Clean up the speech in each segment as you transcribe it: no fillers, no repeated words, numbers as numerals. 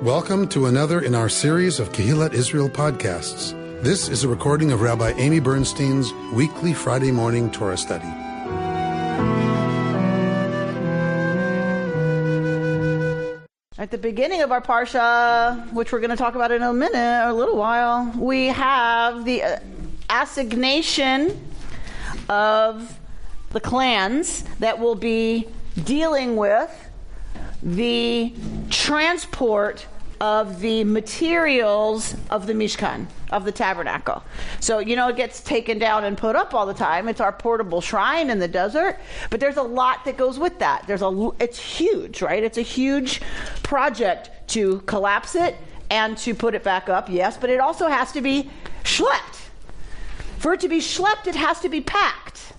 Welcome to another in our series of Kehillat Israel podcasts. This is a recording of Rabbi Amy Bernstein's weekly Friday morning Torah study. At the beginning of our parsha, which we're going to talk about in a minute or a little while, we have the assignation of the clans that will be dealing with the transport of the materials of the Mishkan, of the tabernacle. So, it gets taken down and put up all the time. It's our portable shrine in the desert, but there's a lot that goes with that. It's huge, right? It's a huge project to collapse it and to put it back up, yes, but it also has to be schlepped. For it to be schlepped, it has to be packed.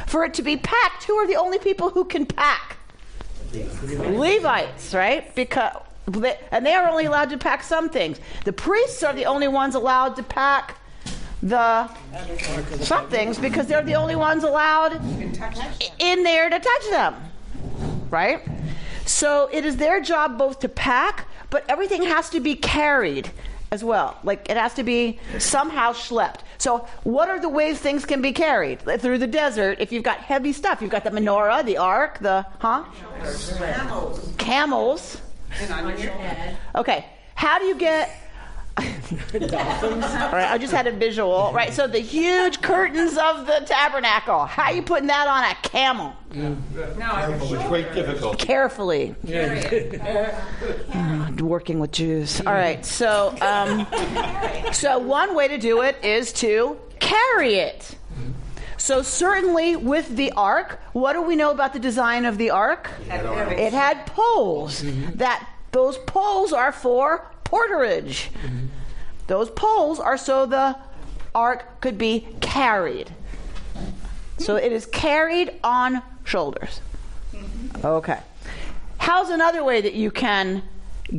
For it to be packed, who are the only people who can pack? Levites, right? And they are only allowed to pack some things. The priests are the only ones allowed to pack some things because they're the only ones allowed in there to touch them, right? So it is their job both to pack, but everything has to be carried as well. Like it has to be somehow schlepped. So what are the ways things can be carried? Through the desert, if you've got heavy stuff, you've got the menorah, the ark, Camels. And on your head. Okay, how do you get... All right, I just had a visual. Right, so the huge curtains of the tabernacle. How are you putting that on a camel? With great difficulty. Carefully. Working with Jews. All right, so one way to do it is to carry it. So certainly with the ark, what do we know about the design of the ark? It had poles. Those poles are for porterage. Those poles are so the ark could be carried. So it is carried on shoulders. Okay. How's another way that you can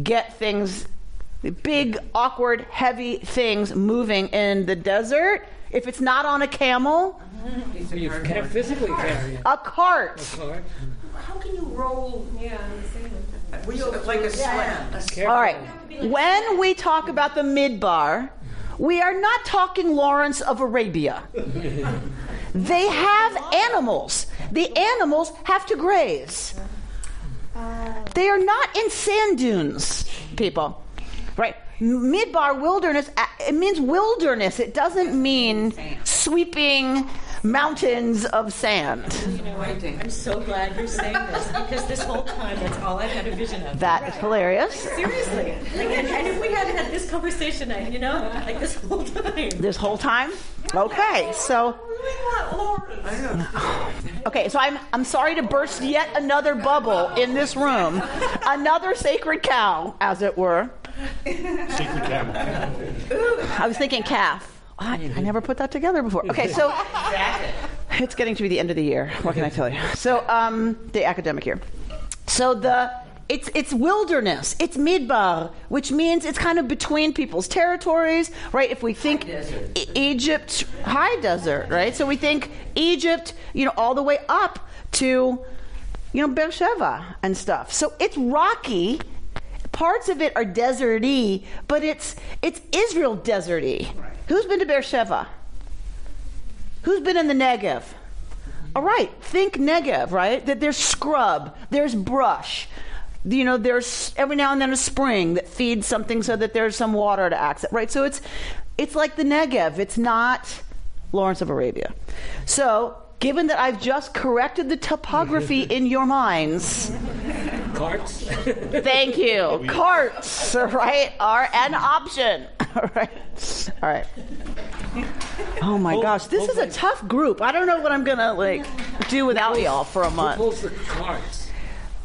get things, big, awkward, heavy things moving in the desert? If it's not on a camel, so you can't physically carry it. A cart. How can you roll? Like a slam. All right. When we talk about the midbar, we are not talking Lawrence of Arabia. They have animals. The animals have to graze. They are not in sand dunes, people. Right? Midbar, wilderness, it means wilderness. It doesn't mean sweeping mountains of sand. I'm so glad you're saying this because this whole time that's all I've had a vision of. That is hilarious. Seriously. And if we had had this conversation, this whole time. This whole time? Okay, so... Okay, so I'm sorry to burst yet another bubble in this room. Another sacred cow, as it were. Sacred camel. I was thinking calf. I never put that together before. Okay, so it's getting to be the end of the year. What can I tell you? So the academic year. So it's wilderness. It's midbar, which means it's kind of between people's territories, right? If we think Egypt, high desert, right? So we think Egypt, all the way up to, Beersheba and stuff. So it's rocky. Parts of it are deserty, but it's Israel deserty. Right. Who's been to Beersheba? Who's been in the Negev? All right, think Negev, right? That there's scrub, there's brush. There's every now and then a spring that feeds something so that there's some water to access, right? So it's like the Negev. It's not Lawrence of Arabia. So given that I've just corrected the topography in your minds... Carts. Thank you. Carts, right, are an option. All right. Oh my gosh, this is a tough group. I don't know what I'm gonna do without y'all for a month. Who pulls the carts?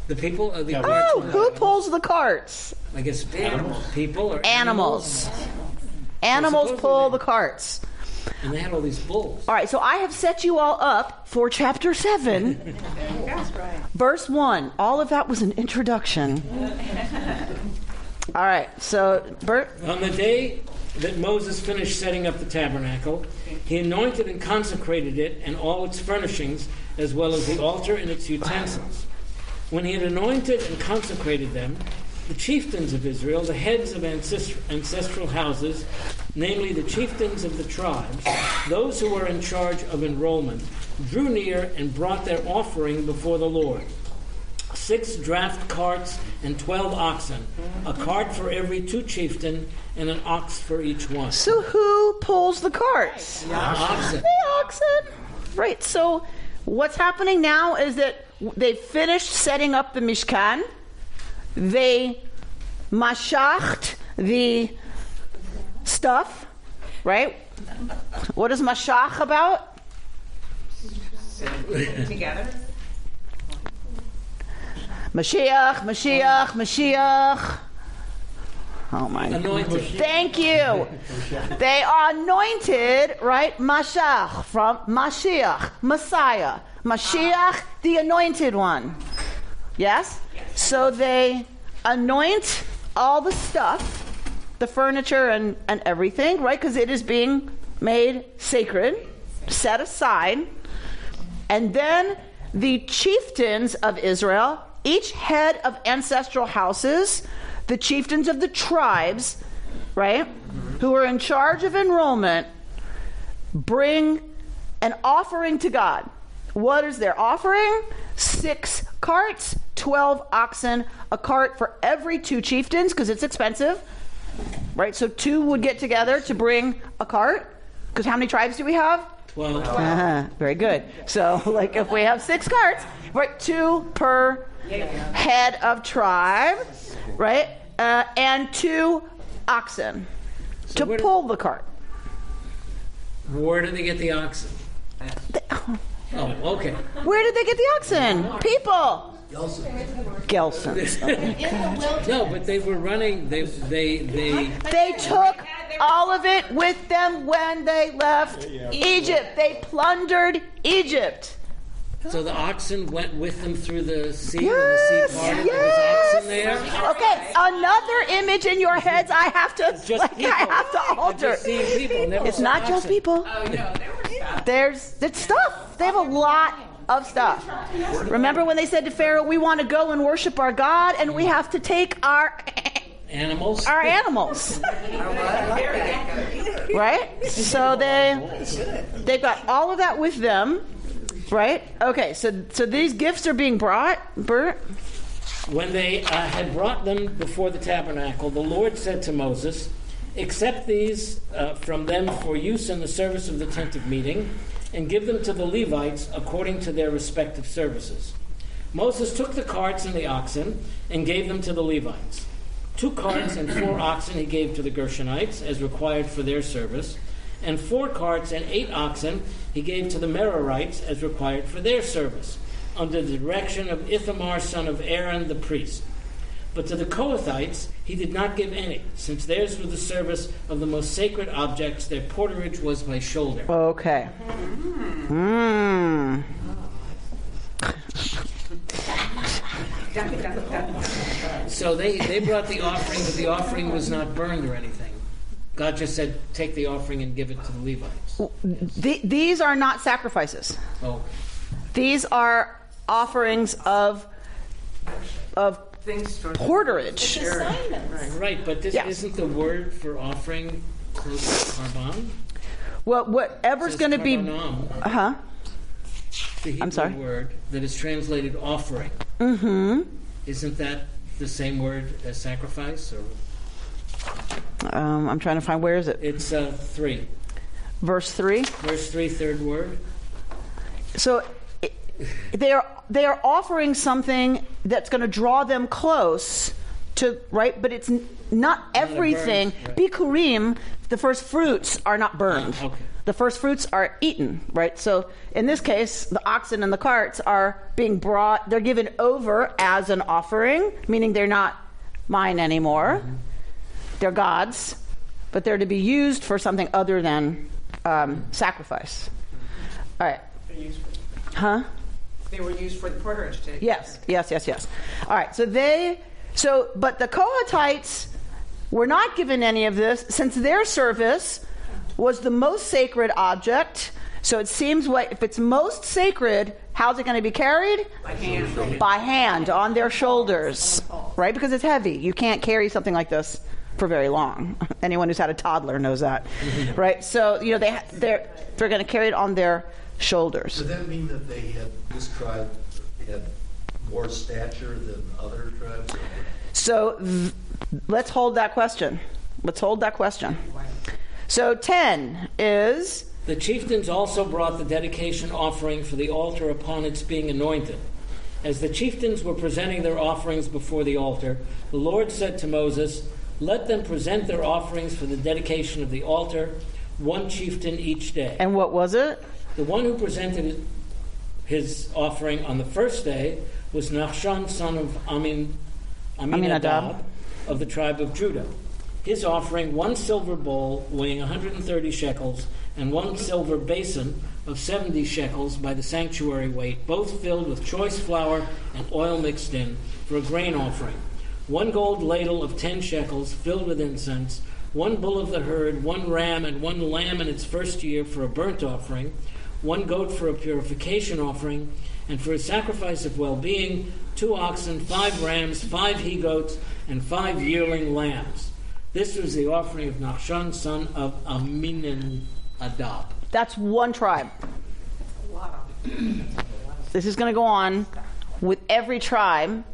The people or the carts? Oh, who pulls the carts? I guess people or animals. Animals pull the carts. And they had all these bulls. All right, so I have set you all up for chapter 7, verse 1. All of that was an introduction. All right, so Bert. On the day that Moses finished setting up the tabernacle, he anointed and consecrated it and all its furnishings, as well as the altar and its utensils. When he had anointed and consecrated them, The chieftains of Israel, the heads of ancestral houses, namely the chieftains of the tribes, those who were in charge of enrollment, drew near and brought their offering before the Lord. 6 draft carts and 12 oxen, a cart for every 2 chieftain, and an ox for each one. So who pulls the carts? The oxen. The oxen. Right. So what's happening now is that they finished setting up the Mishkan. They mashacht the stuff, right? What is mashach about? Together. Mashiach. Oh my God. Anointed. Thank you. They are anointed, right? Mashach, from Mashiach, Messiah. Mashiach, the anointed one. Yes? So they anoint all the stuff, the furniture and everything, right? Because it is being made sacred, set aside. And then the chieftains of Israel, each head of ancestral houses, the chieftains of the tribes, right, who are in charge of enrollment, bring an offering to God. What is their offering? 6 carts, 12 oxen, a cart for every 2 chieftains, because it's expensive, right? So 2 would get together to bring a cart, because how many tribes do we have? 12. Very good. So, like, if we have 6 carts, right, 2 per head of tribe, right, and 2 oxen to pull the cart. Where do they get the oxen? Oh, okay. Where did they get the oxen? People. Gelsons. No, but they were running. They took all of it with them when they left Egypt. They plundered Egypt. So the oxen went with them through the sea. Yes, and the sea parted. There was oxen there. Okay, another image in your heads. I have to alter. It's not just people. Oh, no, there was stuff. There's stuff. They have a lot of stuff. Remember when they said to Pharaoh, "We want to go and worship our God, and we have to take our animals." Right? So they've got all of that with them. Right? Okay, so these gifts are being brought, Bert? When they had brought them before the tabernacle, the Lord said to Moses, "Accept these from them for use in the service of the tent of meeting, and give them to the Levites according to their respective services." Moses took the carts and the oxen and gave them to the Levites. 2 carts and 4 oxen he gave to the Gershonites as required for their service, and 4 carts and 8 oxen he gave to the Merarites as required for their service, under the direction of Ithamar, son of Aaron, the priest. But to the Kohathites he did not give any, since theirs was the service of the most sacred objects. Their porterage was by shoulder. Okay. So they brought the offering, but the offering was not burned or anything. God just said, take the offering and give it to the Levites. These are not sacrifices. Oh. These are offerings of porterage. Right, but this isn't the word for offering close to Karban? Well, whatever's going to be... The Hebrew word that is translated offering. Mm-hmm. Isn't that the same word as sacrifice? Or I'm trying to find, where is it? It's 3. Verse 3? Verse 3, third word. So they are offering something that's going to draw them close to, right? But it's not everything. Right. Bikurim, the first fruits, are not burned. Okay. The first fruits are eaten, right? So in this case, the oxen and the carts are being brought, they're given over as an offering, meaning they're not mine anymore. Mm-hmm. They're God's, but they're to be used for something other than sacrifice. All right. Huh? They were used for the porterage too. Yes. All right. But the Kohathites were not given any of this, since their service was the most sacred object. So it seems like if it's most sacred, how's it going to be carried? By hand. By hand, on their shoulders, right? Because it's heavy. You can't carry something like this for very long. Anyone who's had a toddler knows that, right? So, they're going to carry it on their shoulders. Does that mean that this tribe had more stature than other tribes? So let's hold that question. So 10 is... The chieftains also brought the dedication offering for the altar upon its being anointed. As the chieftains were presenting their offerings before the altar, the Lord said to Moses, "Let them present their offerings for the dedication of the altar, one chieftain each day." And what was it? The one who presented his offering on the first day was Naso, son of Aminadab of the tribe of Judah. His offering, 1 silver bowl weighing 130 shekels, and 1 silver basin of 70 shekels by the sanctuary weight, both filled with choice flour and oil mixed in, for a grain offering. 1 gold ladle of 10 shekels filled with incense, 1 bull of the herd, 1 ram, and 1 lamb in its first year for a burnt offering, 1 goat for a purification offering, and for a sacrifice of well-being, 2 oxen, 5 rams, 5 he-goats, and 5 yearling lambs. This was the offering of Naso, son of Aminadab. That's one tribe. This is going to go on with every tribe,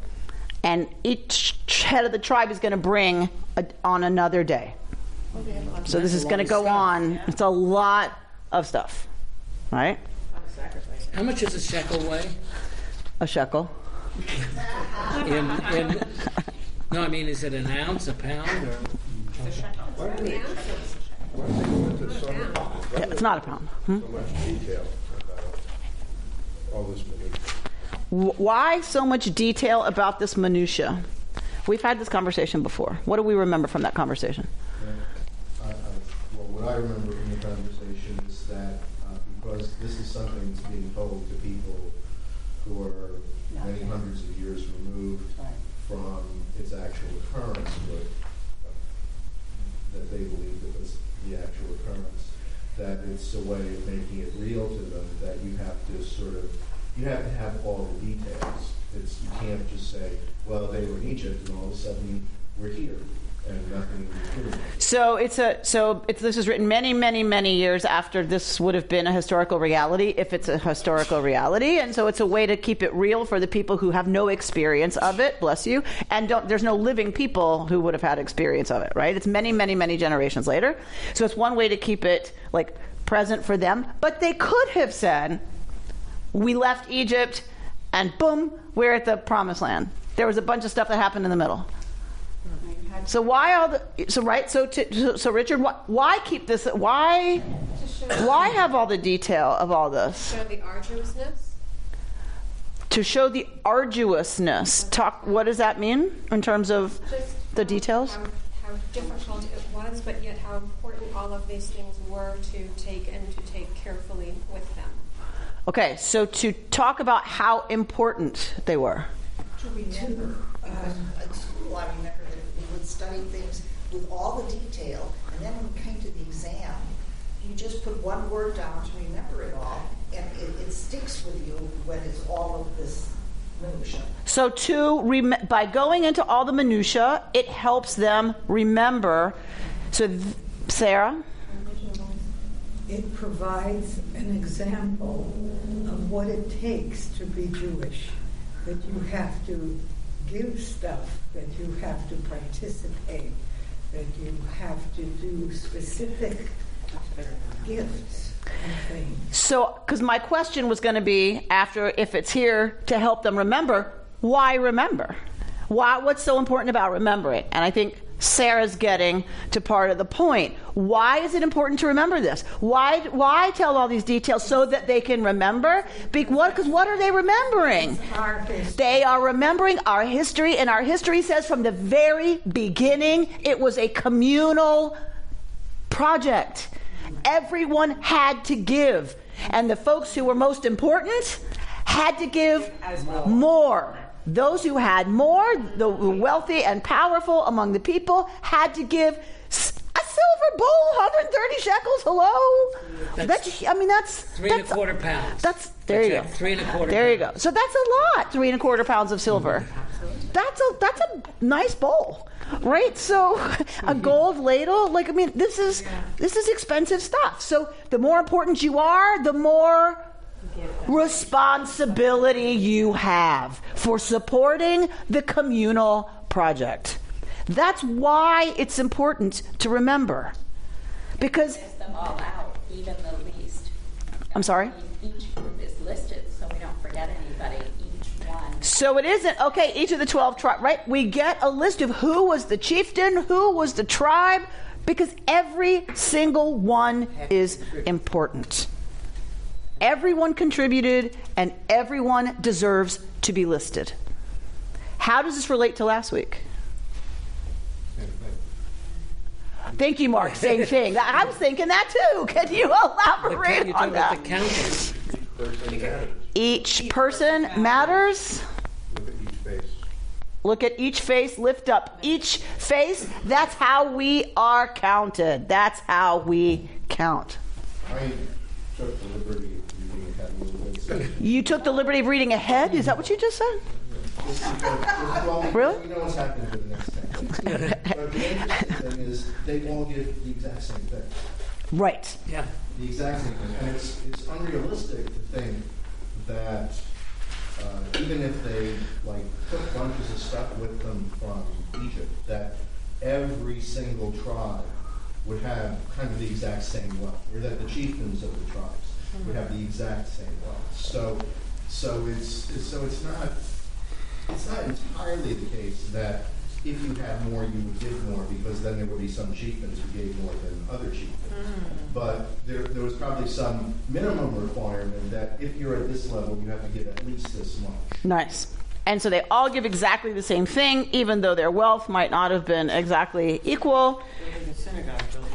and each head of the tribe is going to bring on another day. So this is going to go on. It's a lot of stuff, right? How much does a shekel weigh? A shekel. No, I mean, is it an ounce, a pound, or? It's not a pound. So much detail about all this minutia. Why so much detail about this minutia? We've had this conversation before. What do we remember from that conversation? Well, what I remember from the conversation is that because this is something that's being told to people who are many hundreds of years removed from its actual occurrence, but that they believe it was the actual occurrence, that it's a way of making it real to them, that you have to have all the details. You can't just say, well, they were in Egypt and all of a sudden we're here and nothing is true. So this was written many, many, many years after this would have been a historical reality, if it's a historical reality, and so it's a way to keep it real for the people who have no experience of it, bless you, and there's no living people who would have had experience of it, right? It's many, many, many generations later. So it's one way to keep it like present for them. But they could have said, we left Egypt and boom, we're at the promised land. There was a bunch of stuff that happened in the middle. So why so Richard, why keep this? Why have all the detail of all this? Show the arduousness. To show the arduousness. What does that mean in terms of Just the details? How difficult it was, but yet how important all of these things were to take carefully with them. Okay, so to talk about how important they were. To remember, at school I remember that we would study things with all the detail, and then when we came to the exam, you just put one word down to remember it all, and it sticks with you when it's all of this minutia. So by going into all the minutia, it helps them remember. So Sarah? It provides an example of what it takes to be Jewish, that you have to give stuff, that you have to participate, that you have to do specific gifts and things. So, because my question was going to be, after, if it's here to help them remember, why remember? What's so important about remembering? And I think Sarah's getting to part of the point. Why is it important to remember this? Why tell all these details so that they can remember? Because what are they remembering? They are remembering our history, and our history says from the very beginning it was a communal project. Everyone had to give, and the folks who were most important had to give more. Those who had more, the wealthy and powerful among the people, had to give a silver bowl, 130 shekels. Hello, that's 3 1/4 pounds. There you go. 3 1/4. There you go. So that's a lot, 3 1/4 pounds of silver. That's a nice bowl, right? So a gold ladle, this is expensive stuff. So the more important you are, the more responsibility you have for supporting the communal project. That's why it's important to remember. Because list them all out, even the least. I'm sorry? Each group is listed, so we don't forget anybody, each one. So it isn't, okay, each of the 12 tribes, right? We get a list of who was the chieftain, who was the tribe, because every single one is important. Everyone contributed, and everyone deserves to be listed. How does this relate to last week? Thank you, Mark. Same thing. I was thinking that too. Can you elaborate on that? The counting. Each person matters. Look at each face. Lift up each face. That's how we are counted. That's how we count. I took the liberty of reading ahead a little bit. You took the liberty of reading ahead? Is that what you just said? Really? You know what's happening for the next 10 days. But the interesting thing is they all give the exact same thing. Right. Yeah. The exact same thing. And it's unrealistic to think that even if they took bunches of stuff with them from Egypt, that every single tribe would have kind of the exact same wealth, or that the chieftains of the tribes would have the exact same wealth. So it's not entirely the case that if you had more, you would give more, because then there would be some chieftains who gave more than other chieftains. But there was probably some minimum requirement that if you're at this level, you have to give at least this much. Nice. And so they all give exactly the same thing, even though their wealth might not have been exactly equal.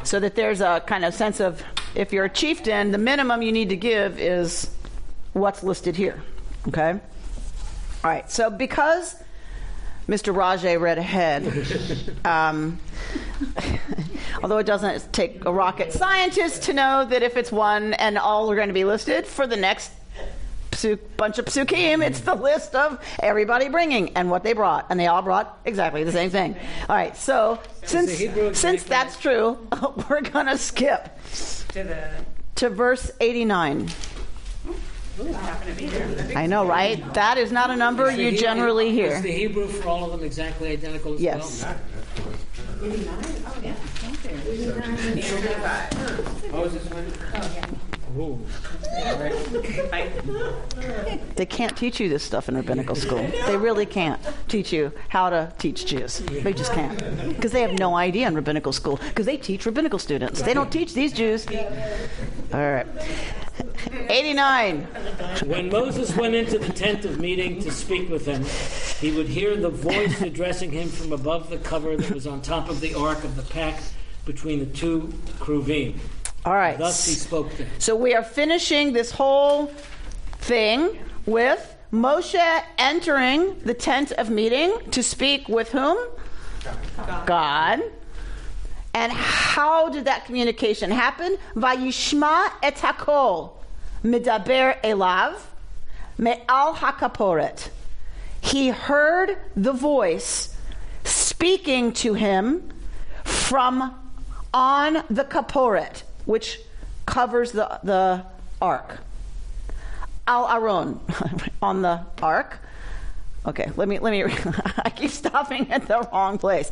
So that there's a kind of sense of, if you're a chieftain, the minimum you need to give is what's listed here. Okay? All right. So because Mr. Rajay read ahead, although it doesn't take a rocket scientist to know that if it's one and all are going to be listed for the next bunch of psukim, it's the list of everybody bringing and what they brought, and they all brought exactly the same thing. All right, so since that's true, we're going to skip to verse 89. I know, right? That is not a number you generally hear. Is the Hebrew for all of them exactly identical as yes. well? 89? Oh, yeah. Moses went? Oh, yeah. Ooh. They can't teach you this stuff in rabbinical school. They really can't teach you how to teach Jews. They just can't. Because they have no idea in rabbinical school. Because they teach rabbinical students. They don't teach these Jews. All right. 89. When Moses went into the tent of meeting to speak with them, he would hear the voice addressing him from above the cover that was on top of the ark of the pact between the two Kruvim. All right. Thus he spoke to him. So we are finishing this whole thing with Moshe entering the tent of meeting to speak with whom? God. And how did that communication happen? Vayishma et hakol medaber elav me'al hakaporet. He heard the voice speaking to him from on the kaporet, which covers the ark. Al Aron, on the ark. Okay, let me. I keep stopping at the wrong place.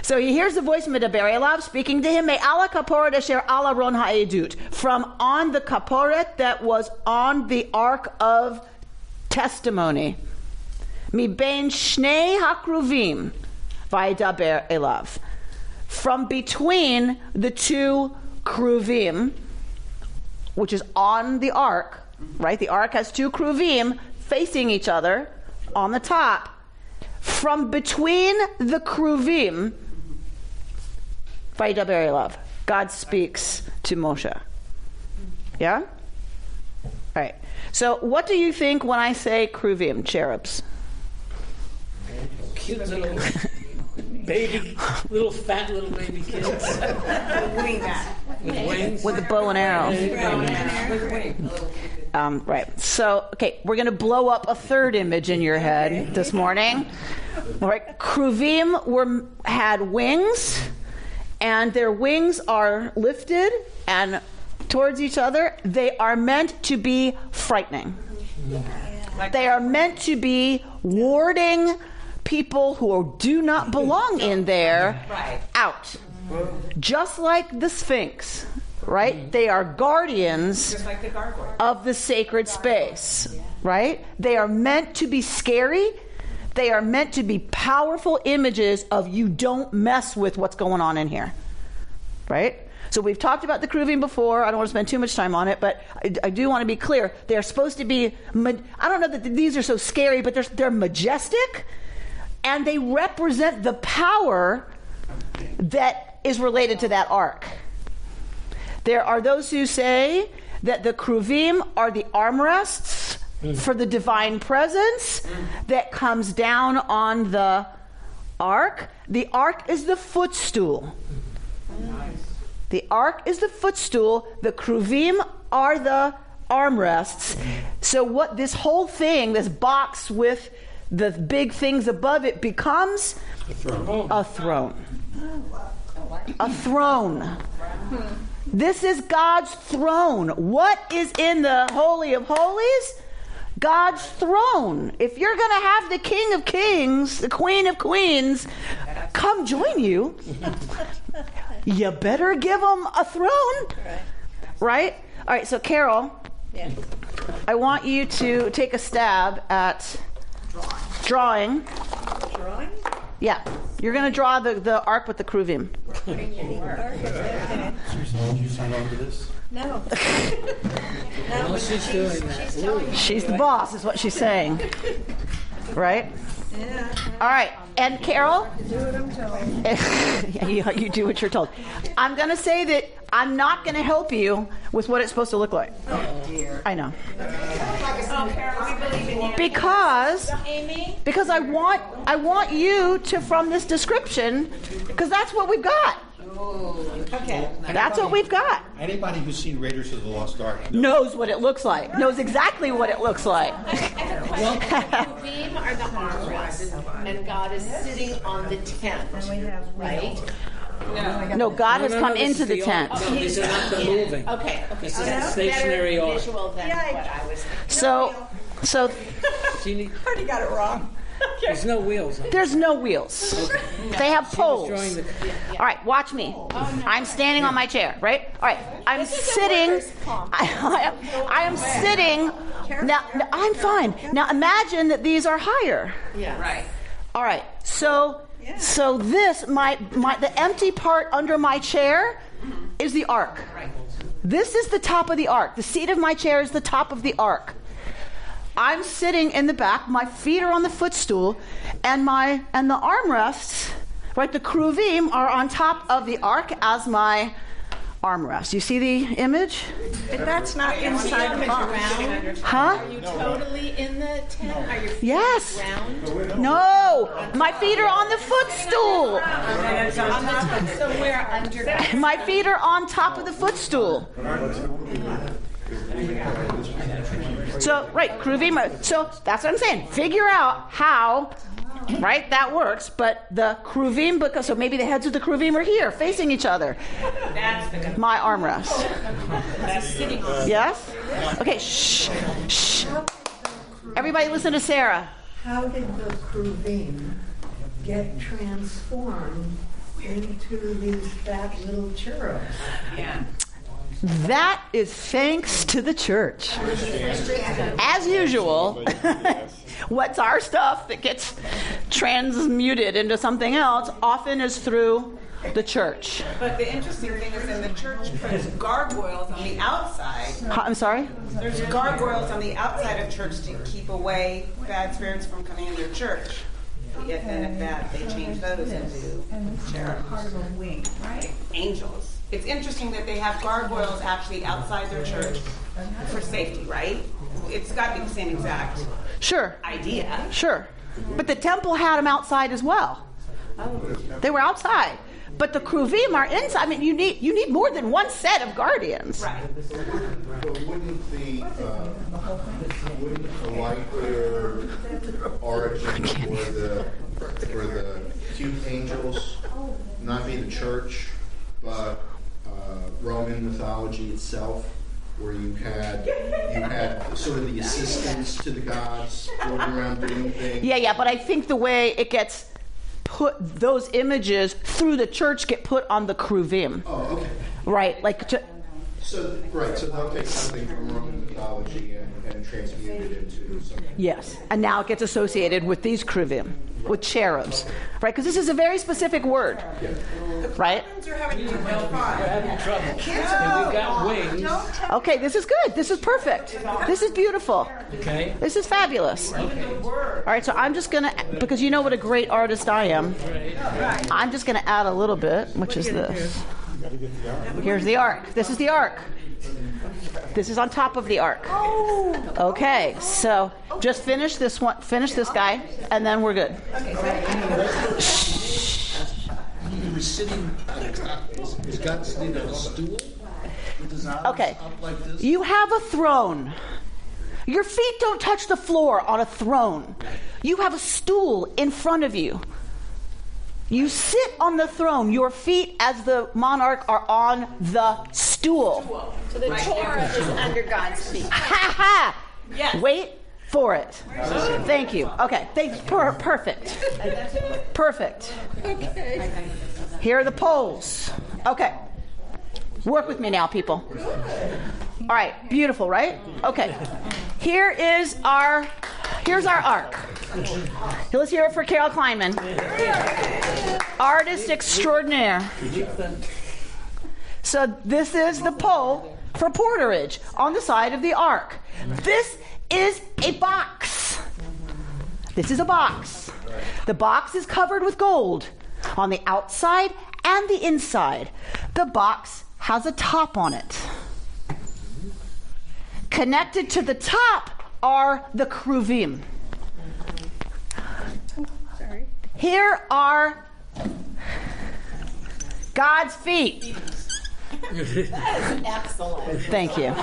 So he hears the voice Medaber Elav speaking to him. Me'ala kaporet asher al Aron ha'edut, from on the kaporet that was on the ark of testimony. Mi bein shnei hakruvim vaydaber elav, from between the two kruvim, which is on the ark, right? The ark has two kruvim facing each other on the top. From between the kruvim, vaydaber elav, God speaks to Moshe. Yeah? All right. So what do you think when I say kruvim, cherubs? Cute little fat little baby kids. With wings. With a bow and arrow. Right. So, okay, we're going to blow up a third image in your head this morning. All right. Kruvim had wings, and their wings are lifted and towards each other. They are meant to be frightening. They are meant to be warding people who do not belong in there out. Just like the Sphinx, right? They are guardians Just like the gargoyle. of the sacred space, right? They are meant to be scary. They are meant to be powerful images of you don't mess with what's going on in here, right? So we've talked about the Kruvim before. I don't want to spend too much time on it, but I do want to be clear. They are supposed to be, I don't know that these are so scary, but they're majestic, and they represent the power that is related to that ark. There are those who say that the Kruvim are the armrests for the divine presence that comes down on the ark. The ark is the footstool. The ark is the footstool. The Kruvim are the armrests. So what this whole thing, this box with the big things above it, becomes a throne. A throne. This is God's throne. What is in the Holy of Holies? God's throne. If you're going to have the King of Kings, the Queen of Queens, come join you, you better give them a throne. Right? All right, so Carol, I want you to take a stab at drawing. Drawing? Yeah. You're going to draw the ark with the Kruvim. Did you sign on to this? No. No, she's doing that. She's the boss, is what she's saying. Right? Yeah. All right. And Carol? Do what I'm told. you do what you're told. I'm going to say that I'm not going to help you with what it's supposed to look like. Oh, dear. I know. Oh, Carol, we believe in you. Because Amy? I want you to, from this description, because that's what we've got. Okay. That's what we've got. Anybody who's seen Raiders of the Lost Ark Knows what it looks like. Knows exactly what it looks like. Kruvim are the armrests, and God is sitting on the tent, right? No, God has come this into is the tent. ark. No, these are not the moving. Okay. This is a stationary ark. Visual than what I was thinking. So Already got it wrong. There's no wheels. there's no wheels. They have poles. Drawing the, All right, watch me. I'm standing on my chair, right? All right, I'm sitting. I am sitting. Now, I'm fine. Now imagine that these are higher. Yeah. Right. All right, so this, the empty part under my chair is the ark. This is the top of the ark. The seat of my chair is the top of the ark. I'm sitting in the back, my feet are on the footstool, and the armrests, right, the Kruvim are on top of the ark as my armrest. You see the image? But that's not inside the box. Huh? Are you totally in the tent? Are your feet Yes. round? No, my feet are on the footstool. So we're under. My feet are on top of the footstool. So, right, Kruvim. So that's what I'm saying. Figure out how, right, that works. But the Kruvim, because so maybe the heads of the Kruvim are here, facing each other. My armrest. Yes? Okay, shh. Everybody listen to Sarah. How did the Kruvim get transformed into these fat little cherubs? Yeah. That is thanks to the church. As usual, what's our stuff that gets transmuted into something else often is through the church. But the interesting thing is in the church, there's gargoyles on the outside. I'm sorry? There's gargoyles on the outside of church to keep away bad spirits from coming into their church. Yet then that they change those into cherubs. Part of a wing, right? Angels. It's interesting that they have gargoyles actually outside their church for safety, right? It's got to be the same exact idea. Sure. But the temple had them outside as well. They were outside. But the kruvim are inside. I mean, you need more than one set of guardians. But wouldn't the likelier origin for the cute angels not be the church, but Roman mythology itself, where you had sort of the assistants to the gods going around doing things? Yeah, but I think the way it gets put, those images through the church get put on the kruvim. Oh, okay. Right, like so they'll take something from Roman mythology and transmute it into something. Yes, and now it gets associated with these kruvim, with cherubs, right? Because this is a very specific word, right? They're having too much fun. We're having trouble. And we've got wings. Okay, this is good. This is perfect. This is beautiful. Okay. This is fabulous. Okay. All right, so I'm just going to, because you know what a great artist I am, I'm just going to add a little bit, which is this. Here's the ark. This is the ark. This is on top of the ark. Okay, so just finish this one, finish this guy, and then we're good. He was sitting, is God sitting on a stool? With his arms Okay, up like this? you have a throne. Your feet don't touch the floor on a throne. You have a stool in front of you. You sit on the throne. Your feet, as the monarch, are on the stool. So the Torah is under God's feet. Ha ha! Yes. Wait for it. Thank you. Okay. Perfect. Perfect. Okay. Here are the poles. Okay. Work with me now, people. All right. Beautiful, right? Okay. Here's our ark. Let's hear it for Carol Kleinman. Artist extraordinaire. So this is the pole for porterage on the side of the ark. This is a box. This is a box. The box is covered with gold on the outside and the inside. The box has a top on it. Connected to the top are the kruvim. Here are God's feet. Excellent. Thank you.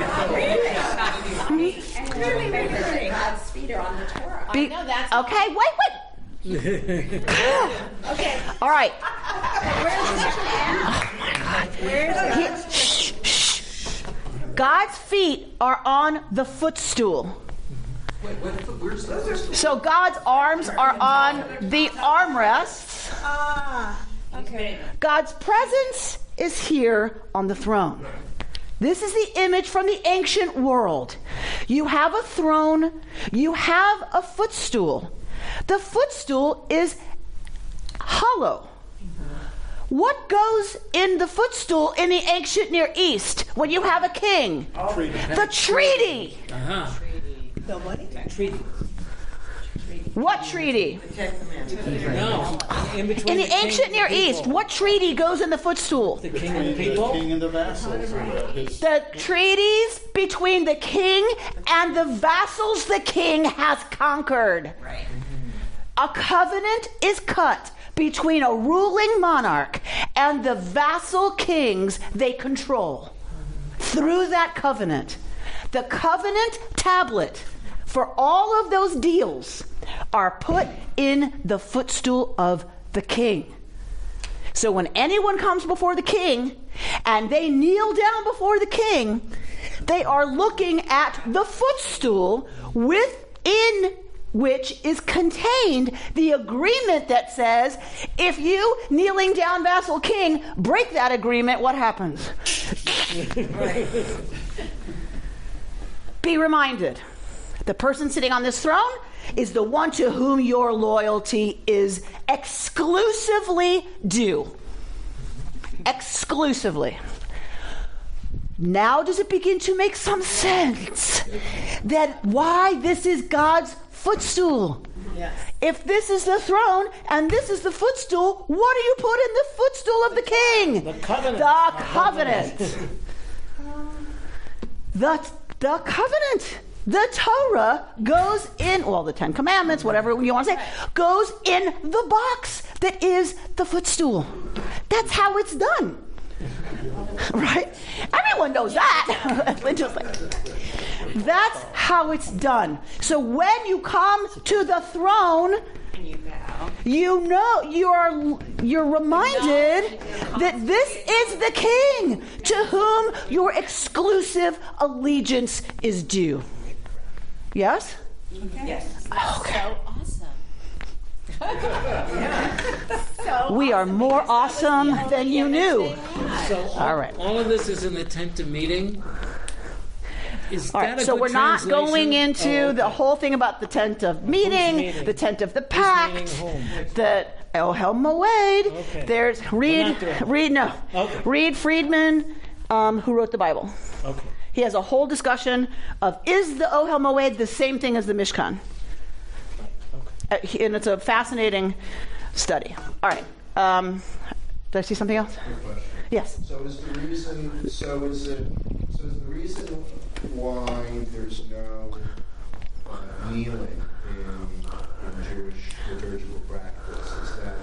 God's feet are on the Torah. I know that's okay, wait. okay. All right. Shh. God's feet are on the footstool. Where's the footstool? So God's arms are on the armrests. Okay. God's presence is here on the throne. This is the image from the ancient world. You have a throne, you have a footstool. The footstool is hollow. What goes in the footstool in the ancient Near East when you have a king? The treaty. The what? Treaty. What treaty? No. In the ancient Near East, what treaty goes in the footstool? The king and the people? The king and the vassals. The treaties between the king and the vassals the king has conquered. Right. A covenant is cut between a ruling monarch and the vassal kings they control. Through that covenant, the covenant tablet for all of those deals are put in the footstool of the king. So when anyone comes before the king and they kneel down before the king, they are looking at the footstool within which is contained the agreement that says, if you, kneeling down vassal king, break that agreement, what happens? Be reminded, the person sitting on this throne is the one to whom your loyalty is exclusively due. Exclusively. Now does it begin to make some sense that why this is God's footstool? Yes. If this is the throne and this is the footstool, what do you put in the footstool of the king? The covenant. The covenant. The covenant. The Torah goes in, well, the Ten Commandments, whatever you want to say, goes in the box that is the footstool. That's how it's done. Right? Everyone knows that. Linda's like, that's how it's done. So when you come to the throne, you know, you're reminded that this is the King to whom your exclusive allegiance is due. Yes? Okay. Yes. Okay. So awesome. We are more awesome than you knew. So all right. All of this is in the tent of meeting. Is all that right, a so good we're not translation? going into the whole thing about the tent of meeting, the tent of the pact, the Ohel Moed. Okay. There's Reed Friedman, who wrote the Bible. Okay. He has a whole discussion of, is the Ohel Moed the same thing as the Mishkan? And it's a fascinating study. All right. Did I see something else? Yes. So is the reason why there's no kneeling in Jewish liturgical practice, is that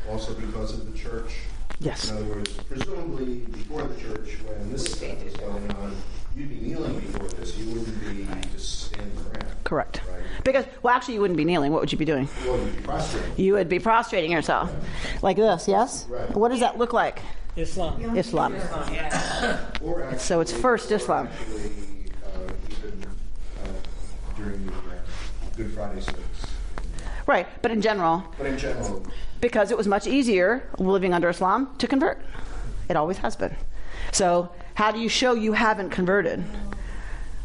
also because of the church? Yes. In other words, presumably before the church, when this stuff was going on, you'd be kneeling before this. You wouldn't be just standing around. Correct. Right? Because, well, actually, you wouldn't be kneeling. What would you be doing? Well, you'd be prostrating. You would be prostrating yourself. Like this, yes? Right. What does that look like? Islam. Islam. Or actually, So it's first Islam. Actually, even during the Good Friday service. Right, but in general. But in general. Because it was much easier living under Islam to convert. It always has been. So how do you show you haven't converted?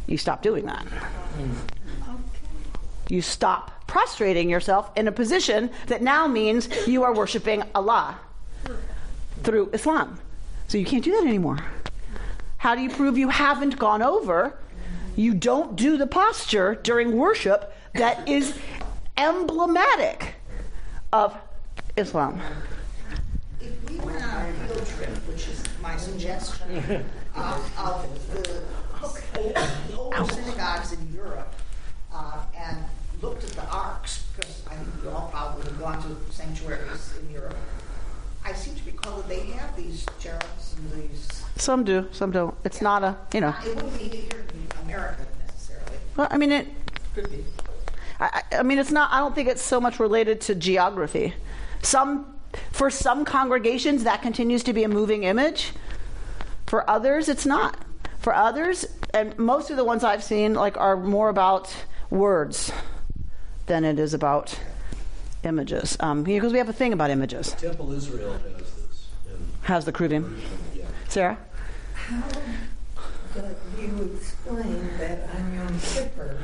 You stop doing that. You stop prostrating yourself in a position that now means you are worshiping Allah through Islam. So you can't do that anymore. How do you prove you haven't gone over? You don't do the posture during worship that is emblematic of Islam. If we went on a field trip, which is my suggestion, of the older synagogues in Europe, and looked at the arks, because I think we all probably have gone to sanctuaries in Europe, I seem to recall that they have these cherubs and these... Some do, some don't. It's not a, you know. It wouldn't be here in America necessarily. Well, I mean, it... Could be. I mean, it's not, I don't think it's so much related to geography. For some congregations, that continues to be a moving image. For others, it's not. For others, and most of the ones I've seen, are more about words than it is about images. Because we have a thing about images. Temple Israel has this. Has the Kruvim. Yeah. Sarah? How do you explain that on Yom Kippur,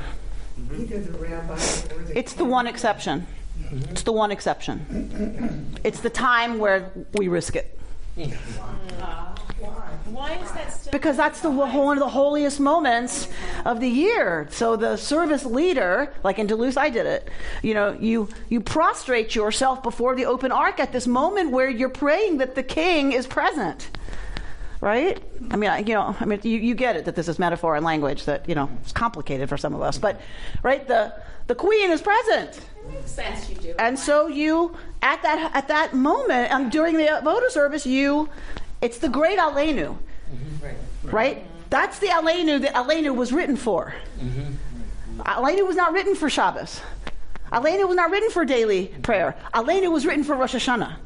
either the rabbi or the... It's the one exception. It's the one exception. It's the time where we risk it. Why is that still? Because that's one of the holiest moments of the year. So the service leader, like in Duluth, I did it. You prostrate yourself before the open ark at this moment where you're praying that the king is present. Right? You get it that this is metaphor and language that, it's complicated for some of us. But, right, the queen is present. It makes sense, you do. And so you, at that moment, during the votive service, it's the great Aleinu. Right? That's the Aleinu that Aleinu was written for. Aleinu was not written for Shabbos. Aleinu was not written for daily prayer. Aleinu was written for Rosh Hashanah.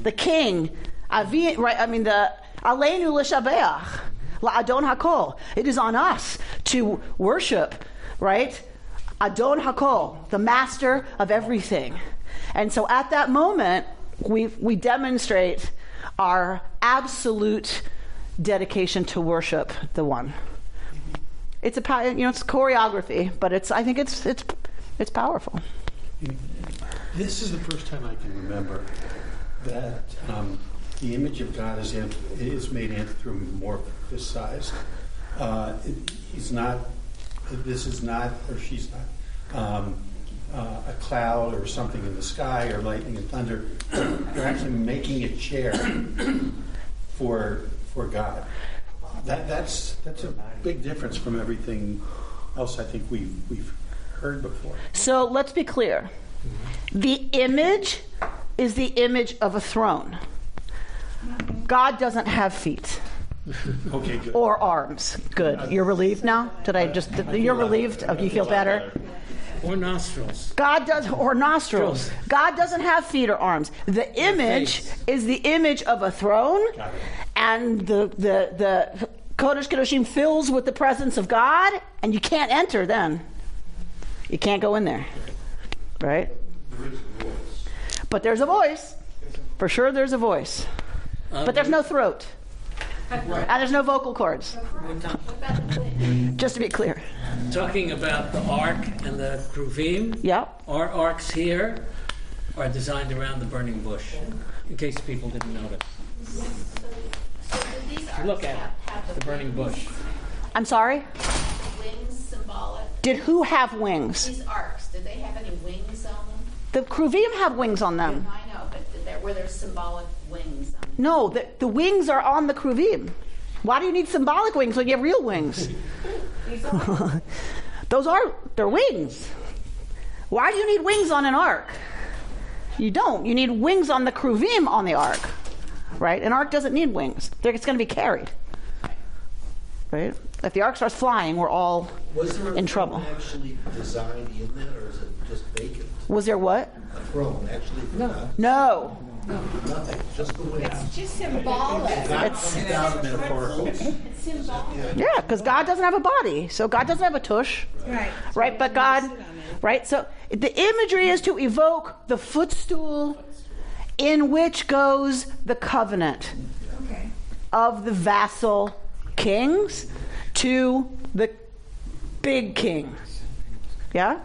The king, the Aleinu l'shabeach, la'adon hakol. It is on us to worship, right? Adon hakol, the master of everything. And so at that moment, we demonstrate our absolute dedication to worship the one. It's it's choreography, but I think it's powerful. This is the first time I can remember that the image of God is made anthropomorphized. He's not. This is not, or she's not, a cloud or something in the sky or lightning and thunder. They're actually making a chair for God. That's a big difference from everything else I think we've heard before. So let's be clear. The image is the image of a throne. God doesn't have feet. Okay, good. Or arms. Good. You're relieved now? You're relieved? Oh, you feel better? Or nostrils. Or nostrils. God doesn't have feet or arms. The image is the image of a throne, and the Kodesh Kodashim fills with the presence of God, and you can't enter then. You can't go in there. Right? But there's a voice. For sure there's a voice. But there's no throat. And there's no vocal cords. Just to be clear. Talking about the ark and the kruvim. Yep. Our arks here are designed around the burning bush, in case people didn't notice. Look at it, the burning bush. I'm sorry? Wings symbolic. Did who have wings? These arcs, did they have any wings on them? The kruvim have wings on them. I know, but were there symbolic wings on them? No, the wings are on the kruvim. Why do you need symbolic wings when you have real wings? They're wings. Why do you need wings on an ark? You don't. You need wings on the kruvim on the ark. Right? An ark doesn't need wings. It's going to be carried. Right? If the ark starts flying, we're all in trouble. Was there a throne actually designed in there, or is it just vacant? Was there what? A throne, actually? No. Nothing, just the wings. It's just symbolic. It's metaphorical. It's symbolic. Yeah, because God doesn't have a body. So God doesn't have a tush. Right? But God, right? So the imagery is to evoke the footstool in which goes the covenant of the vassal kings to the big king. Yeah?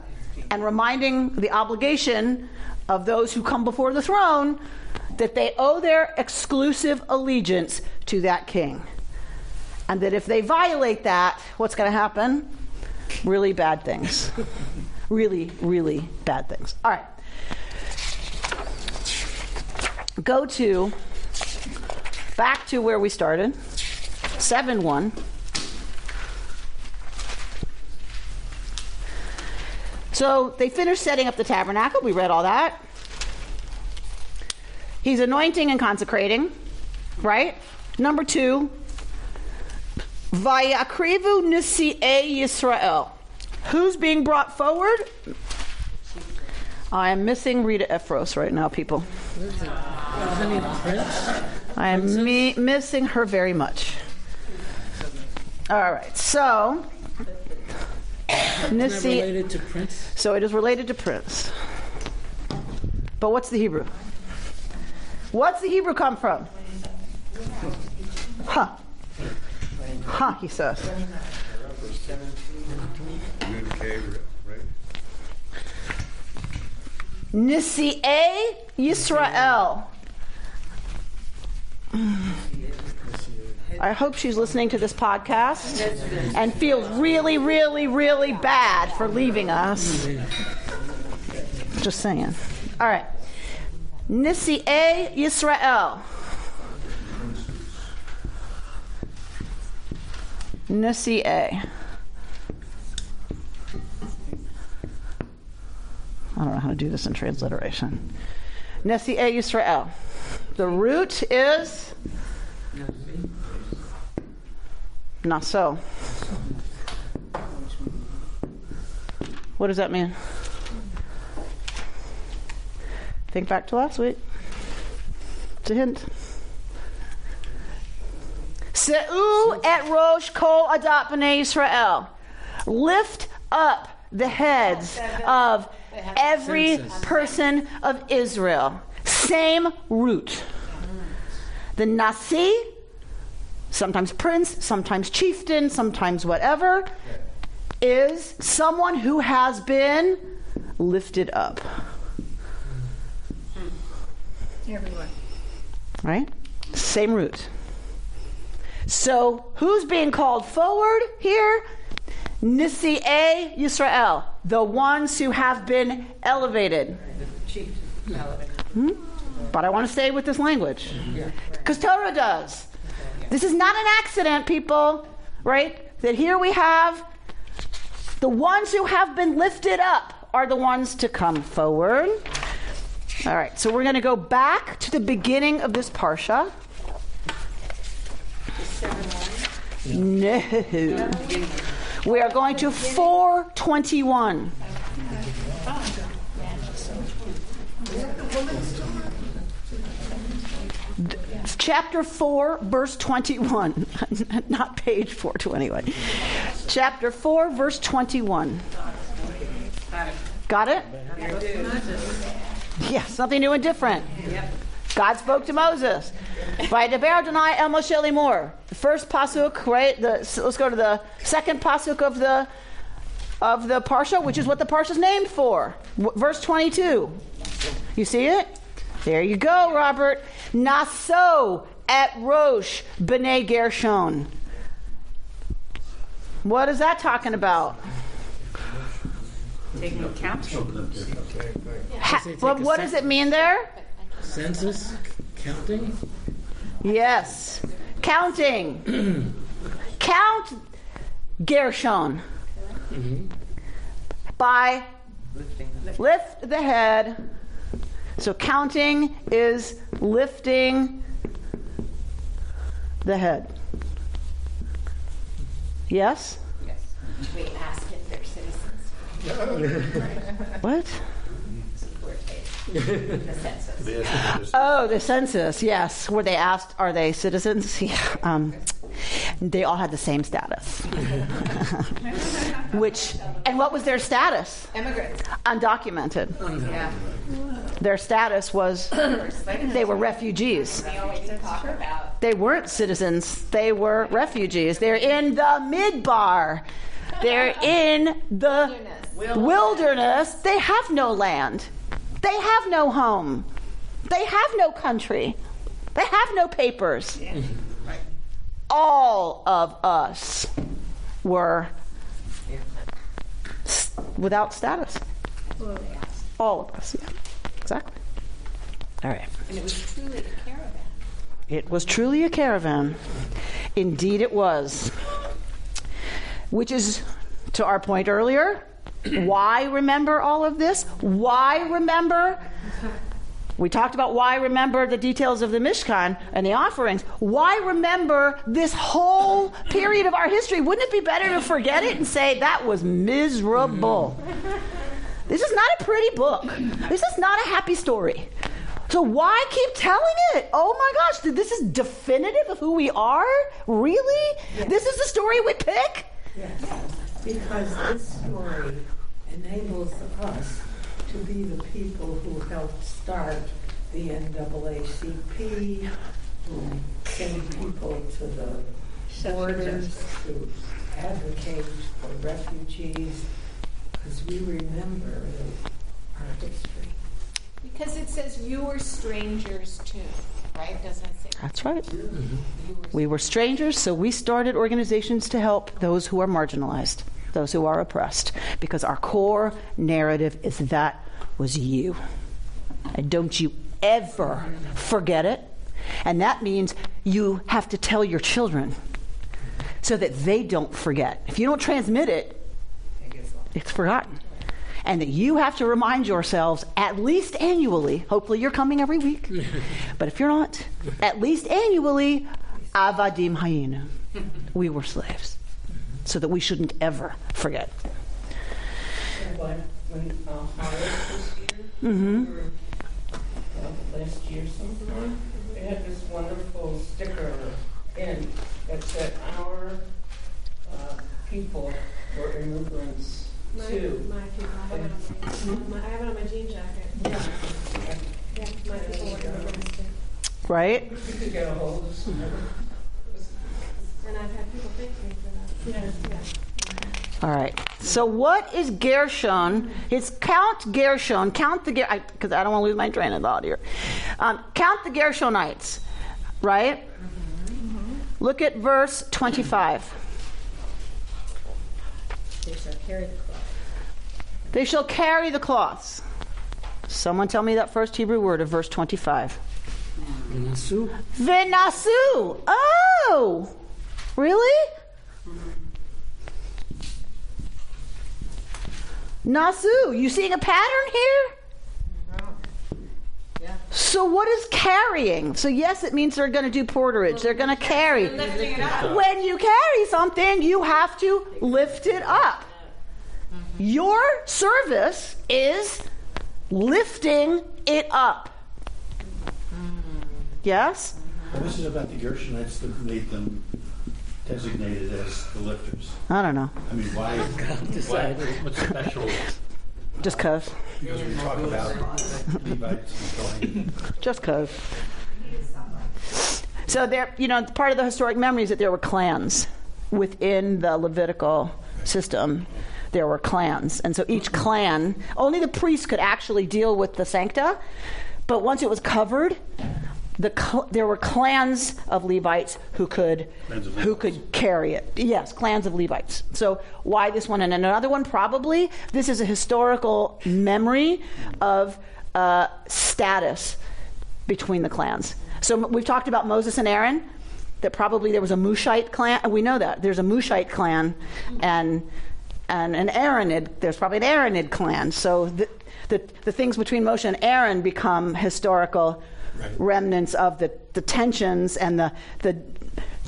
And reminding the obligation of those who come before the throne that they owe their exclusive allegiance to that king. And that if they violate that, what's going to happen? Really bad things. Really, really bad things. All right. Go back to where we started. 7:1. So they finished setting up the tabernacle. We read all that. He's anointing and consecrating, right? Number 2, Vayakrivu Nisi'ei Yisrael. Who's being brought forward? I am missing Rita Ephros right now, people. I am missing her very much. All right, so Isn't that related to Prince? So it is related to Prince. But what's the Hebrew? What's the Hebrew come from? Huh. Huh, he says. Nisi'ei Yisrael. I hope she's listening to this podcast and feels really, really, really bad for leaving us. Just saying. All right. Nisi'ei Yisrael. Nisi'ei. I don't know how to do this in transliteration. Nesi'ei Yisrael. The root is Naso. What does that mean? Think back to last week. It's a hint. Se'u et rosh kol adat b'nei Yisrael. Lift up the heads of every person of Israel. Same root. The Nasi, sometimes prince, sometimes chieftain, sometimes whatever, is someone who has been lifted up. Everyone. Right? Same root. So who's being called forward here? Nisi'ei Yisrael, the ones who have been elevated. But I want to stay with this language. Because Torah does. This is not an accident, people. Right? That here we have the ones who have been lifted up are the ones to come forward. All right, so we're going to go back to the beginning of this parsha. No. We are going to 4:21. Chapter 4, verse 21. Not page 421. Chapter 4, verse 21. Got it? Yeah, something new and different. God spoke to Moses. Vaydaber Adonai el Moshe lemor. The first pasuk, right? Let's go to the second pasuk of the parsha, which is what the parsha is named for. Verse 22. You see it? There you go, Robert. Naso et Rosh b'nei Gershon. What is that talking about? Taking account. What does it mean there? Census? Counting? Yes. Counting. Count Gershon. By lift the head. So counting is lifting the head. Yes? Yes. We ask if they're citizens. What? The census. Oh, the census, yes. Were they asked, are they citizens? Yeah. They all had the same status. And what was their status? Immigrants. Undocumented. Yeah. Their status was they were refugees. We always talk about. They weren't citizens. They were refugees. They're in the midbar. They're in the wilderness. They have no land. They have no home. They have no country. They have no papers. Yeah. Right. All of us were without status. All of us, yeah. Exactly. All right. And it was truly a caravan. It was truly a caravan. Indeed it was. Which is, to our point earlier, why remember all of this? Why remember? We talked about why remember the details of the Mishkan and the offerings. Why remember this whole period of our history? Wouldn't it be better to forget it and say, that was miserable? This is not a pretty book. This is not a happy story. So why keep telling it? Oh my gosh, this is definitive of who we are? Really? Yes. This is the story we pick? Yes, because this story enables us to be the people who helped start the NAACP, who send people to the borders, to advocate for refugees, because we remember our history. Because it says you were strangers too, right? Doesn't it say? That's right. We were strangers, so we started organizations to help those who are marginalized, those who are oppressed, because our core narrative is that was you. And don't you ever forget it. And that means you have to tell your children so that they don't forget. If you don't transmit it, it's forgotten. And that you have to remind yourselves at least annually, hopefully you're coming every week, but if you're not, at least annually, Avadim Hayinu. We were slaves. So that we shouldn't ever forget. When Harvest was here, last year sometime, they had this wonderful sticker in that said our people were immigrants too. My people. I have it on my jean jacket. Yeah, my people were immigrants too. Right? You could get a hold of some. And I've had people thank me for that. Yeah. All right. So what is Gershon? It's count Gershon. Count the because I don't want to lose my train of thought here. Count the Gershonites, right? Look at verse 25. They shall carry the cloth. They shall carry the cloths. Someone tell me that first Hebrew word of verse 25. Nasu. Venasu. Oh, really? Nasu. You seeing a pattern here? Yeah. So what is carrying? So yes, it means they're going to do porterage. They're going to carry. Lifting it up. When you carry something, you have to lift it up. Your service is lifting it up. Yes? Well, this is about the Gershonites that made them designated as the lifters. I don't know. I mean, why? What's special? Just cause. Because we talk about Levites and going. Just cause. So there, part of the historic memory is that there were clans within the Levitical system. There were clans, and so each clan, only the priest could actually deal with the sancta, but once it was covered, there were clans of Levites who could carry it. Yes, clans of Levites. So why this one? And another one, probably, this is a historical memory of status between the clans. So we've talked about Moses and Aaron, that probably there was a Mushite clan. We know that. There's a Mushite clan and an Aaronid. There's probably an Aaronid clan. So the things between Moshe and Aaron become historical remnants of the tensions and the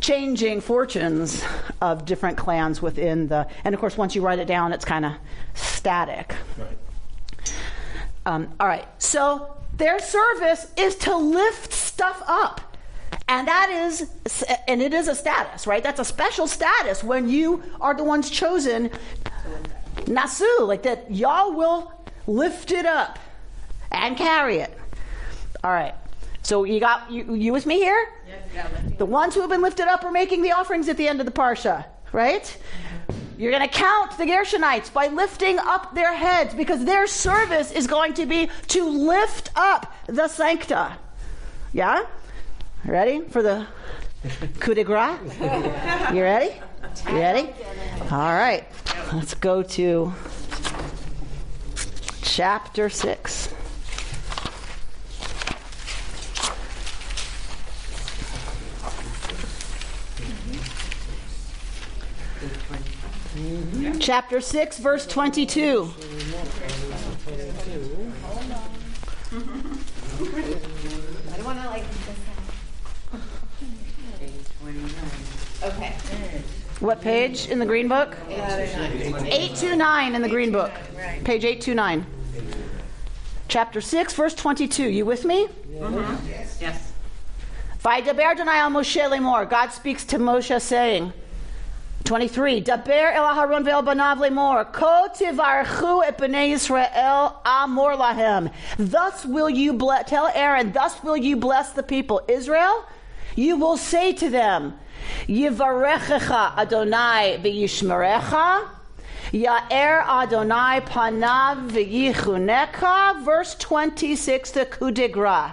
changing fortunes of different clans within the. And of course, once you write it down, it's kind of static. Right. All right. So their service is to lift stuff up. And it is a status, right? That's a special status when you are the ones chosen, Naso, like that. Y'all will lift it up and carry it. All right. So you with me here? Yes. The ones who have been lifted up are making the offerings at the end of the parsha, right? You're going to count the Gershonites by lifting up their heads because their service is going to be to lift up the sancta. Yeah? Ready for the coup de grace? You ready? You ready? All right. Let's go to chapter 6. Chapter 6, verse 22. I don't want to Okay. What page in the Green Book? 829 in the Green Book. Page 829. Chapter 6, verse 22. You with me? Yes. Vaydaber Adonai al Moshe lemor. God speaks to Moshe saying, 23. Daber el Aharon ve'el banav lemor. Ko tivarchu et bnei Yisrael amor lahem. Thus will you tell Aaron, thus will you bless the people. Israel, you will say to them, Yivarechecha Adonai v'yishmerecha, Ya'er Adonai panav v'yichuneka. Verse 26, the coup de grace.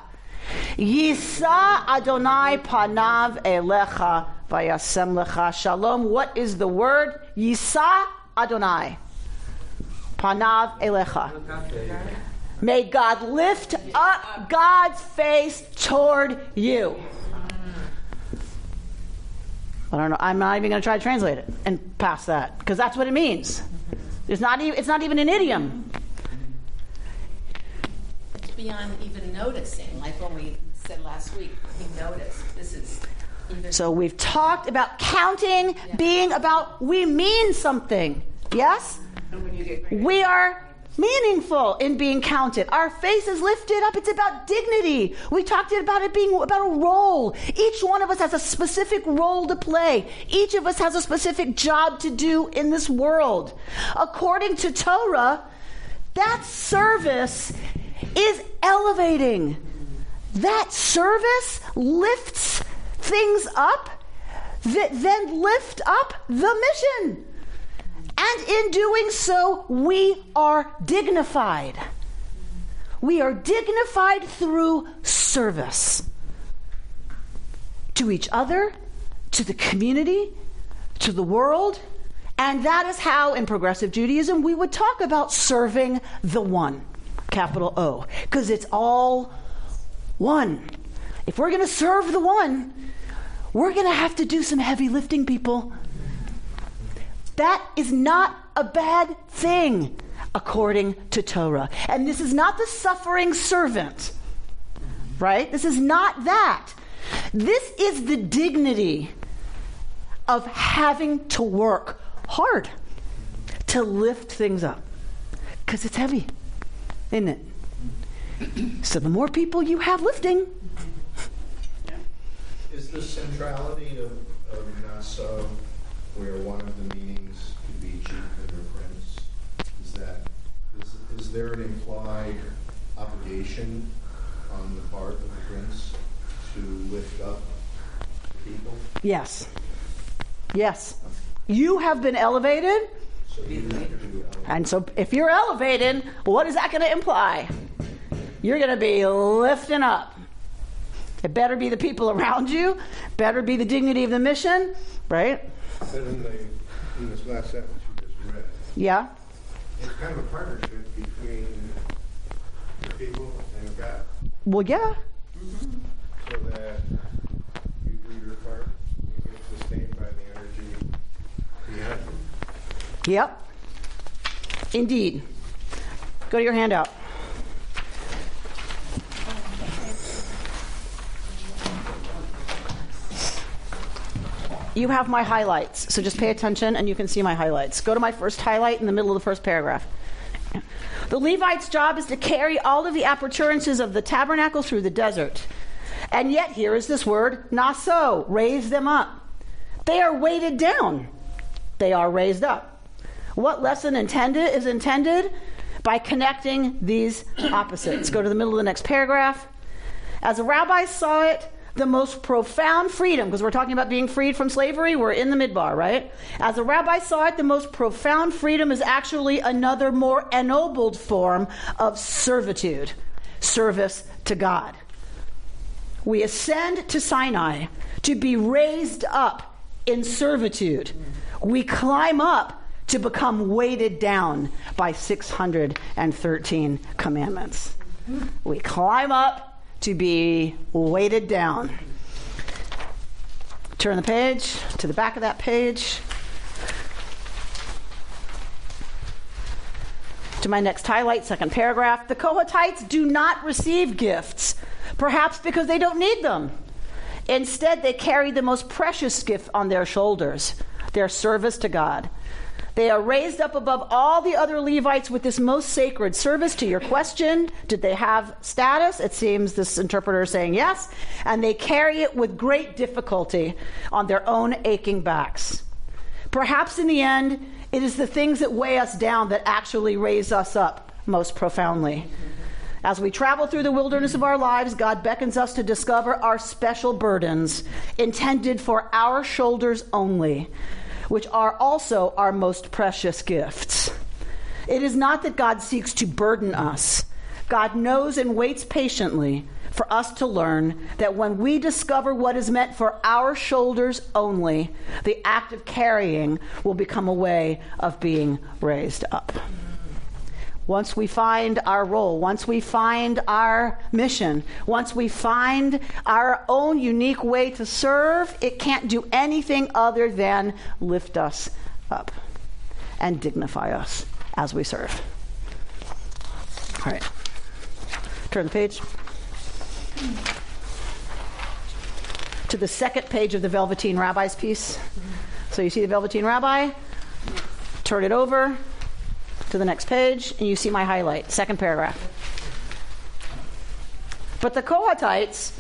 Yisa Adonai panav elecha v'yasem lecha shalom. What is the word? Yisa Adonai panav elecha. May God lift up God's face toward you. I don't know. I'm not even going to try to translate it and pass that because that's what it means. It's not even an idiom. It's beyond even noticing. Like when we said last week, we noticed. This is even. So we've talked about counting being about we mean something. Yes? We are meaningful in being counted. Our face is lifted up. It's about dignity. We talked about it being about a role. Each one of us has a specific role to play. Each of us has a specific job to do in this world. According to Torah, that service is elevating. That service lifts things up that then lift up the mission. And in doing so, we are dignified. We are dignified through service to each other, to the community, to the world. And that is how, in progressive Judaism, we would talk about serving the one, capital O, because it's all one. If we're going to serve the one, we're going to have to do some heavy lifting, people. That is not a bad thing, according to Torah. And this is not the suffering servant. right? This is not that. This is the dignity of having to work hard to lift things up. Because it's heavy, isn't it? So the more people you have lifting. Is the centrality of Naso, where one of the meanings could be chieftain or prince, is there an implied obligation on the part of the prince to lift up the people? Yes. Yes. You have been elevated. So And so if you're elevated, what is that going to imply? You're going to be lifting up. It better be the people around you, better be the dignity of the mission, right? But in this last sentence you just read, yeah, it's kind of a partnership between the people and God. Well, yeah. So that you do your part, you get sustained by the energy behind you. Yep. Indeed. Go to your handout. You have my highlights, so just pay attention and you can see my highlights. Go to my first highlight in the middle of the first paragraph. The Levite's job is to carry all of the appurtenances of the tabernacle through the desert. And yet here is this word, naso, raise them up. They are weighted down. They are raised up. What lesson is intended by connecting these opposites? Go to the middle of the next paragraph. As the rabbis saw it, the most profound freedom, because we're talking about being freed from slavery, we're in the midbar, right? As the rabbi saw it, the most profound freedom is actually another more ennobled form of servitude, service to God. We ascend to Sinai to be raised up in servitude. We climb up to become weighted down by 613 commandments. We climb up to be weighted down. Turn the page to the back of that page. To my next highlight, second paragraph. The Kohathites do not receive gifts, perhaps because they don't need them. Instead, they carry the most precious gift on their shoulders, their service to God. They are raised up above all the other Levites with this most sacred service. To your question, did they have status? It seems this interpreter is saying yes. And they carry it with great difficulty on their own aching backs. Perhaps in the end, it is the things that weigh us down that actually raise us up most profoundly. As we travel through the wilderness of our lives, God beckons us to discover our special burdens intended for our shoulders only, which are also our most precious gifts. It is not that God seeks to burden us. God knows and waits patiently for us to learn that when we discover what is meant for our shoulders only, the act of carrying will become a way of being raised up. Once we find our role, once we find our mission, once we find our own unique way to serve, it can't do anything other than lift us up and dignify us as we serve. All right. Turn the page to the second page of the Velveteen Rabbi's piece. So you see the Velveteen Rabbi, turn it over to the next page, and you see my highlight, second paragraph. But the Kohathites,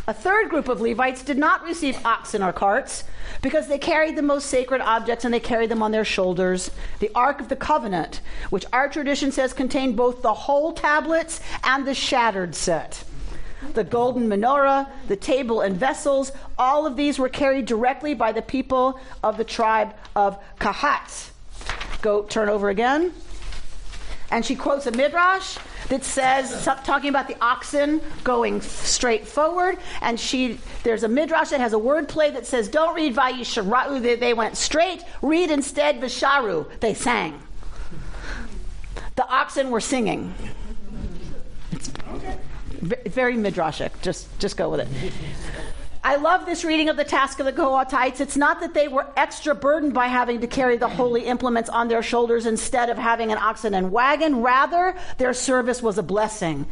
a third group of Levites, did not receive oxen or carts because they carried the most sacred objects and they carried them on their shoulders. The Ark of the Covenant, which our tradition says contained both the whole tablets and the shattered set. The golden menorah, the table and vessels, all of these were carried directly by the people of the tribe of Kahat. Go turn over again. And she quotes a midrash that says, talking about the oxen going straight forward, and there's a midrash that has a word play that says, don't read Vayishara'u, they went straight, read instead Visharu, they sang. The oxen were singing. It's very midrashic, just go with it. I love this reading of the task of the Kohathites. It's not that they were extra burdened by having to carry the holy implements on their shoulders instead of having an oxen and wagon. Rather, their service was a blessing.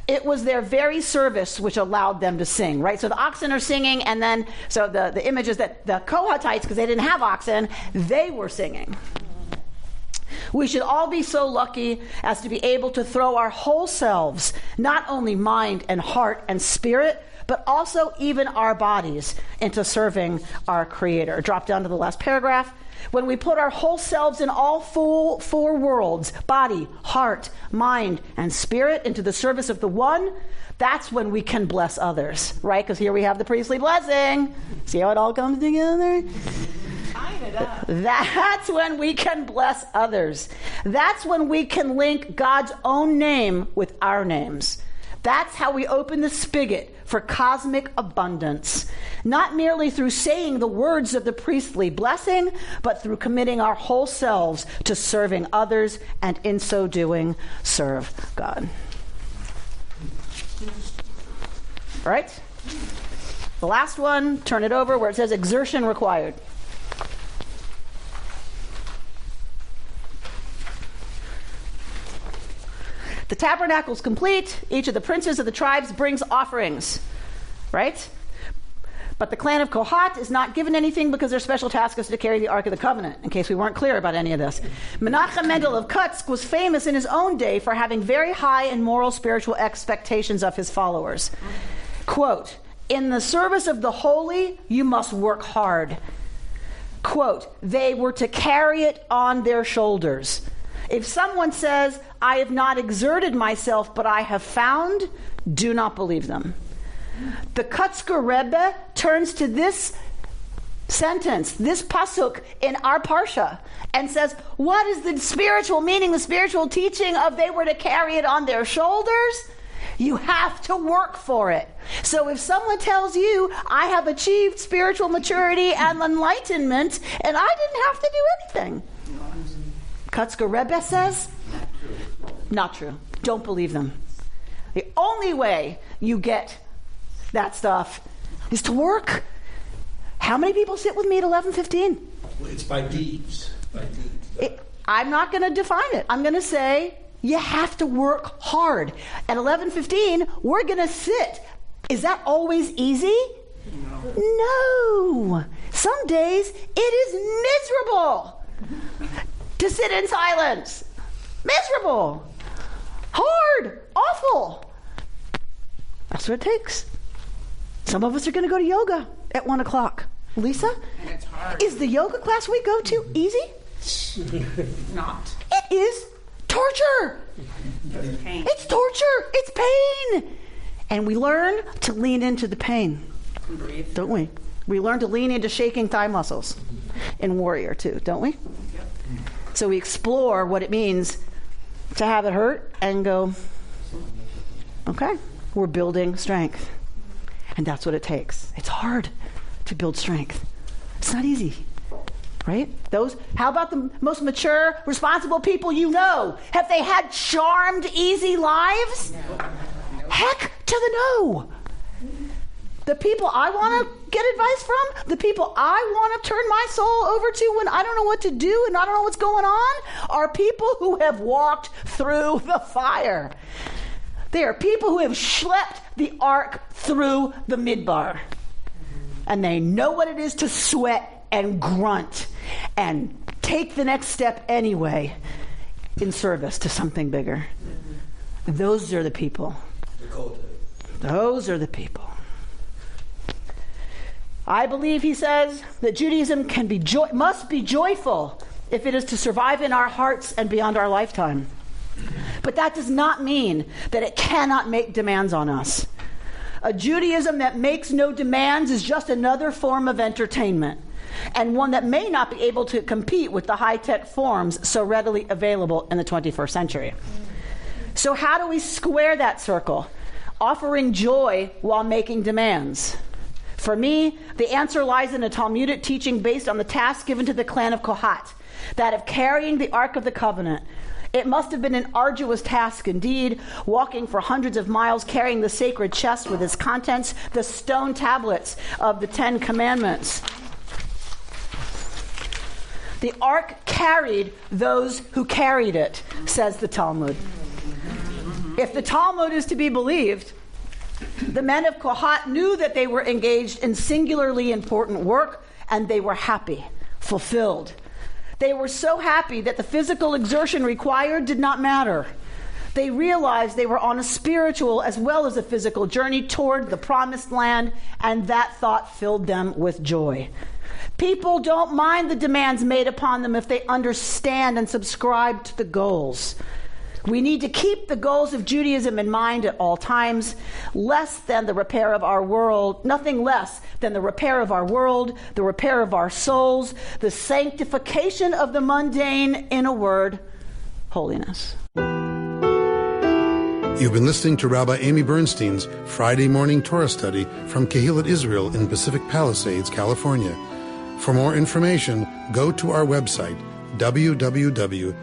It was their very service which allowed them to sing, right? So the oxen are singing, and then, so the image is that the Kohathites, because they didn't have oxen, they were singing. We should all be so lucky as to be able to throw our whole selves, not only mind and heart and spirit, but also even our bodies, into serving our Creator. Drop down to the last paragraph. When we put our whole selves in all four worlds, body, heart, mind, and spirit, into the service of the One, that's when we can bless others, right? Because here we have the priestly blessing. See how it all comes together? That's when we can bless others. That's when we can link God's own name with our names. That's how we open the spigot for cosmic abundance, not merely through saying the words of the priestly blessing, but through committing our whole selves to serving others, and in so doing, serve God. All right? The last one, turn it over, where it says exertion required. The tabernacle's complete. Each of the princes of the tribes brings offerings, right? But the clan of Kohat is not given anything because their special task is to carry the Ark of the Covenant, in case we weren't clear about any of this. Menachem Mendel of Kutsk was famous in his own day for having very high and moral spiritual expectations of his followers. Quote, "In the service of the holy, you must work hard." Quote, "They were to carry it on their shoulders." If someone says, "I have not exerted myself, but I have found," do not believe them. The Kutsker Rebbe turns to this sentence, this pasuk in our parsha, and says, what is the spiritual meaning, the spiritual teaching of they were to carry it on their shoulders? You have to work for it. So if someone tells you, "I have achieved spiritual maturity and enlightenment, and I didn't have to do anything," Kutsker Rebbe says, not true. Don't believe them. The only way you get that stuff is to work. How many people sit with me at 11:15? It's by deeds. I'm not going to define it. I'm going to say you have to work hard. At 11:15, we're going to sit. Is that always easy? No. Some days it is miserable to sit in silence. Miserable. Hard. Awful. That's what it takes. Some of us are going to go to yoga at 1 o'clock. Lisa? And it's hard. Is the yoga class we go to easy? Not. It is torture. It's pain. It's torture. It's pain. And we learn to lean into the pain. Breathe. Don't we? We learn to lean into shaking thigh muscles in Warrior too, don't we? Yep. So we explore what it means to have it hurt and go, okay, we're building strength. And that's what it takes. It's hard to build strength. It's not easy, right? How about the most mature, responsible people you know? Have they had charmed, easy lives? No. Heck to the no. The people I want to get advice from, the people I want to turn my soul over to when I don't know what to do and I don't know what's going on, are people who have walked through the fire. They are people who have schlepped the ark through the midbar. And they know what it is to sweat and grunt and take the next step anyway in service to something bigger. Those are the people. Those are the people. I believe, he says, that Judaism must be joyful if it is to survive in our hearts and beyond our lifetime. But that does not mean that it cannot make demands on us. A Judaism that makes no demands is just another form of entertainment, and one that may not be able to compete with the high-tech forms so readily available in the 21st century. So how do we square that circle? Offering joy while making demands. For me, the answer lies in a Talmudic teaching based on the task given to the clan of Kohat, that of carrying the Ark of the Covenant. It must have been an arduous task indeed, walking for hundreds of miles, carrying the sacred chest with its contents, the stone tablets of the 10 Commandments. The ark carried those who carried it, says the Talmud. If the Talmud is to be believed, the men of Kohat knew that they were engaged in singularly important work, and they were happy, fulfilled. They were so happy that the physical exertion required did not matter. They realized they were on a spiritual as well as a physical journey toward the promised land, and that thought filled them with joy. People don't mind the demands made upon them if they understand and subscribe to the goals. We need to keep the goals of Judaism in mind at all times, less than the repair of our world, nothing less than the repair of our world, the repair of our souls, the sanctification of the mundane, in a word, holiness. You've been listening to Rabbi Amy Bernstein's Friday morning Torah study from Kehillat Israel in Pacific Palisades, California. For more information, go to our website, www.ourki.org.